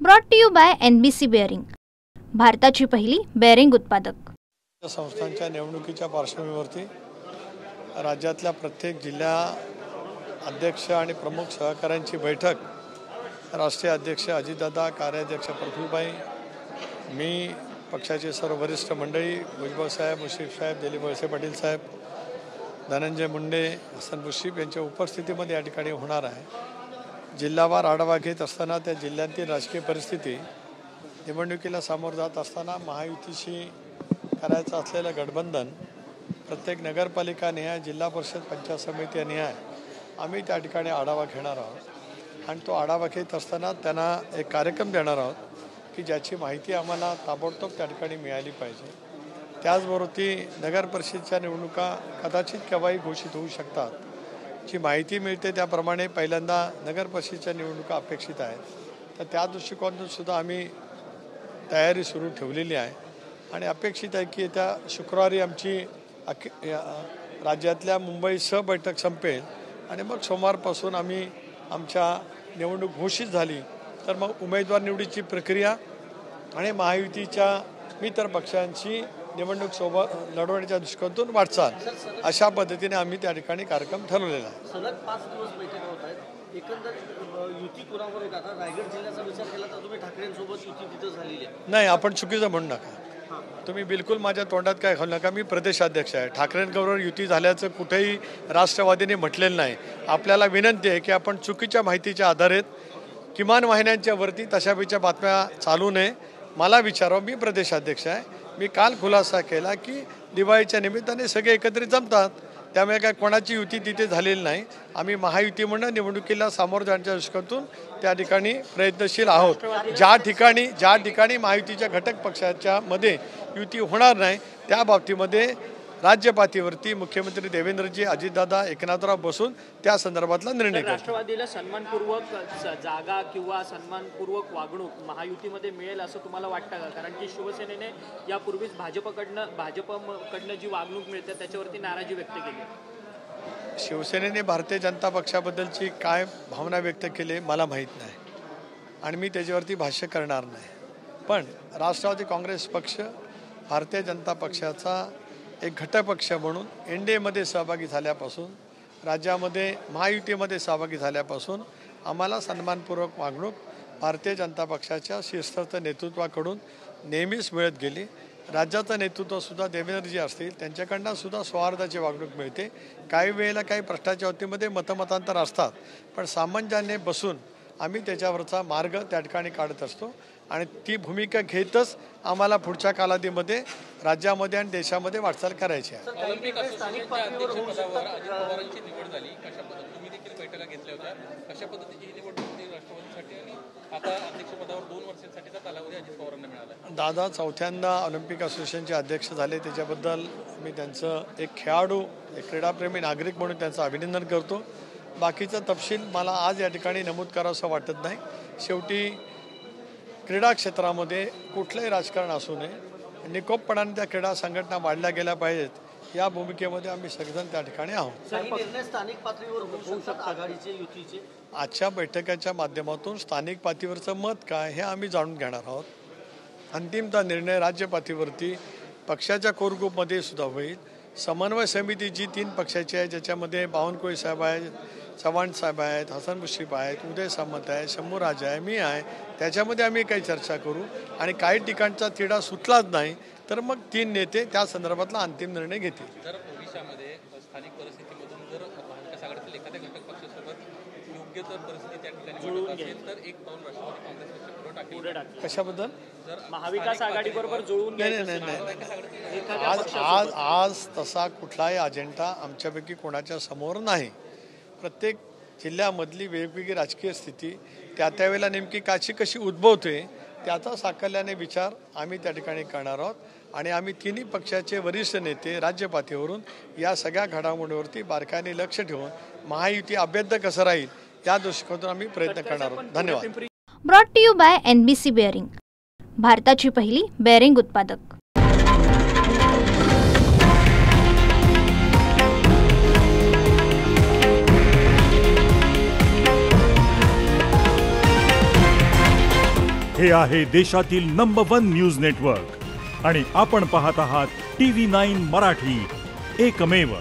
Brought to you by NBC bearing, भारताची पहिली bearing उत्पादक। संस्थांच्या निवडणुकीच्या पार्श्वभूमीवरती राज्यातल्या प्रत्येक जिल्हा अध्यक्ष आणि प्रमुख सहकाऱ्यांची बैठक राष्ट्रीय अध्यक्ष अजितदादा, कार्याध्यक्ष पृथ्वीबाई, मी पक्षाचे सर्व वरिष्ठ मंडळी भुजबळ साहेब, मुश्रीफ साहेब, दिलीप वळसे पाटील साहेब, धनंजय मुंडे, हसन मुश्रीफ यांच्या उपस्थितीमध्ये या ठिकाणी होणार आहे। जिल्हावार आढावा घेत असताना त्या जिल्ह्यातील राजकीय परिस्थिती, निवडणुकीला सामोरं जात असताना महायुतीशी करायचं असलेलं गठबंधन, प्रत्येक नगरपालिका निहाय, जिल्हा परिषद, पंचायत समिती निहाय आम्ही त्या ठिकाणी आढावा घेणार आहोत आणि तो आढावा घेत असताना त्यांना एक कार्यक्रम देणार आहोत की ज्याची माहिती आम्हाला ताबडतोब त्या ठिकाणी मिळाली पाहिजे। त्याचबरोबर ती नगर परिषदेच्या निवडणुका कदाचित केव्हाही घोषित होऊ शकतात, जी माहिती मिळते त्याप्रमाणे पहिल्यांदा नगर परिषदेच्या निवडणुका अपेक्षित आहेत। तर त्या दृष्टिकोनातून सुद्धा आम्ही तयारी सुरू ठेवलेली आहे आणि अपेक्षित आहे की येत्या शुक्रवारी आमची राज्यातल्या मुंबईसह बैठक संपेल आणि मग सोमवारपासून आम्ही आमच्या निवडणूक घोषित झाली तर मग उमेदवार निवडीची प्रक्रिया आणि महायुतीच्या मित्र पक्षांची निवडणूक सोबत लढवण्याच्या दृष्टिकोनातून वाटचाल, अशा पद्धतीने आम्ही त्या ठिकाणी कार्यक्रम ठरवलेला आहे। सलग 5 दिवस बैठका होत आहेत, एकंदर युती कोणावर आहे? आता रायगड जिल्ह्याचा विचार केला तर तुम्ही ठाकरेंसोबत युती तिथं झालेली आहे। नाही, आपण चुकीचं म्हणू नका, तुम्ही बिलकुल माझ्या तोंडात काय घालू नका। मी प्रदेशाध्यक्ष आहे, ठाकरेंबरोबर युती झाल्याचं कुठेही राष्ट्रवादीने म्हटलेलं नाही। आपल्याला विनंती आहे की आपण चुकीच्या माहितीच्या आधारे किमान वाहिन्यांच्या वरती तशापैच्या बातम्या चालू नये। मला विचारावं, मी प्रदेशाध्यक्ष आहे, मी काल खुलासा केला की दिवाळीच्या निमित्ताने सगळे एकत्रित जमतात, त्यामुळे काय कोणाची युती तिथे झालेली नाही। आम्ही महायुती म्हणून निवडणुकीला सामोरं जाण्याच्या दृष्टीकोनातून त्या ठिकाणी प्रयत्नशील आहोत। ज्या ठिकाणी महायुतीच्या घटक पक्षाच्या मध्ये युती होणार नाही त्या बाबतीमध्ये राज्य पातळीवरती मुख्यमंत्री देवेंद्रजी, अजितदादा, एकनाथराव बसून त्या संदर्भातला निर्णय करतील। राष्ट्रवादीला सन्मानपूर्वक जागा किंवा सन्मानपूर्वक वागणूक महायुतीमध्ये मिळेल असं तुम्हाला वाटतं का? कारण की शिवसेनेने यापूर्वीच भाजपकडनं जी वागणूक मिळते त्याच्यावरती नाराजी व्यक्त केली। शिवसेनेने भारतीय जनता पक्षाबद्दलची काय भावना व्यक्त केली मला माहीत नाही आणि मी त्याच्यावरती भाष्य करणार नाही। पण राष्ट्रवादी काँग्रेस पक्ष भारतीय जनता पक्षाचा एक घटकपक्ष म्हणून NDAमध्ये सहभागी झाल्यापासून, राज्यामध्ये महायुतीमध्ये सहभागी झाल्यापासून आम्हाला सन्मानपूर्वक वागणूक भारतीय जनता पक्षाच्या शीर्षस्थ नेतृत्वाकडून नेहमीच मिळत गेली। राज्याचं नेतृत्वसुद्धा देवेंद्रजी असतील, त्यांच्याकडनं सुद्धा सौहार्दाची वागणूक मिळते। काही वेळेला काही प्रश्नाच्या बाबतीमध्ये मतमतांतर असतात, पण सामंजस्याने बसून आम्ही त्याच्यावरचा मार्ग त्या ठिकाणी काढत असतो आणि ती भूमिका घेतच आम्हाला पुढच्या कालावधीमध्ये राज्यामध्ये आणि देशामध्ये वाटचाल करायची आहे। ऑलिम्पिक असोसिएशनच्या अध्यक्षपदावर अजित पवारांची निवड झाली, कशा पद्धतीने तुम्ही देखील बैठका घेतल्या होत्या, कशा पद्धतीची ही निवड होती राष्ट्रवादीसाठी आणि आता अध्यक्षपदावर 2 वर्षांसाठीचा कालावधी अजित पवारांना मिळाला? दादा चौथ्यांदा ऑलिम्पिक असोसिएशनचे अध्यक्ष झाले, त्याच्याबद्दल मी त्यांचं एक खेळाडू, एक क्रीडाप्रेमी नागरिक म्हणून त्यांचं अभिनंदन करतो। बाकीचा तपशील मला आज या ठिकाणी नमूद करावंसं वाटत नाही। शेवटी क्रीडा क्षेत्रामध्ये कुठलंही राजकारण असू नये, निकोपपणाने त्या क्रीडा संघटना वाढल्या गेल्या पाहिजेत, या भूमिकेमध्ये आम्ही सगळेजण त्या ठिकाणी आहोत। निर्णय स्थानिक पातळीवर होऊ शकतात आघाडीचे, युतीचे? आजच्या बैठकीच्या माध्यमातून स्थानिक पातळीवरचं मत काय हे आम्ही जाणून घेणार आहोत। अंतिमतः निर्णय राज्य पातळीवरती पक्षाच्या कोर ग्रुपमध्ये सुद्धा होईल। समन्वय समिती जी 3 पक्षाची आहे, ज्याच्यामध्ये बावनकुळे साहेब आहेत, चव्हाण साहेब आहेत, हसन मुश्रीफ आहेत, उदय सामंत आहे, शंभू राजा आहे, मी आहे, त्याच्यामध्ये आम्ही काही चर्चा करू आणि काही ठिकाणचा तिढा सुटलाच नाही तर मग 3 नेते त्या संदर्भातला अंतिम निर्णय घेतील। जर भविष्यामध्ये स्थानिक परिस्थितीमधून जर महाविकास आघाडीतील एखाद्या घटक पक्षासोबत योग्य तर परिस्थिती त्या ठिकाणी जुळून असेल तर एक पाऊल राष्ट्रवादी काँग्रेस पक्ष पुढे टाकेल। कशाबद्दल? जर महाविकास आघाडीबरोबर जुळून नाही, आज तसा कुठलाही अजेंडा आमच्यापैकी कोणाच्या समोर नाही। प्रत्येक जिल्ह्यामधली वेगवेगळी राजकीय स्थिती त्या त्यावेळेला नेमकी कशी उद्भवते त्याचा साकल्याने विचार आम्ही त्या ठिकाणी करणार आहोत आणि आम्ही 3 पक्षाचे वरिष्ठ नेते राज्य पातळीवरून या सगळ्या घडामोडीवरती बारकाईने लक्ष ठेवून महायुती अभेद्य कसं राहील या दृष्टिकोनातून आम्ही प्रयत्न करणार आहोत। धन्यवाद। Brought to you by NBC bearing, भारताची पहिली बेअरिंग उत्पादक। हे आहे देशातील नंबर 1 न्यूज नेटवर्क आणि आपण पाहत आहात TV9 मराठी, एकमेव.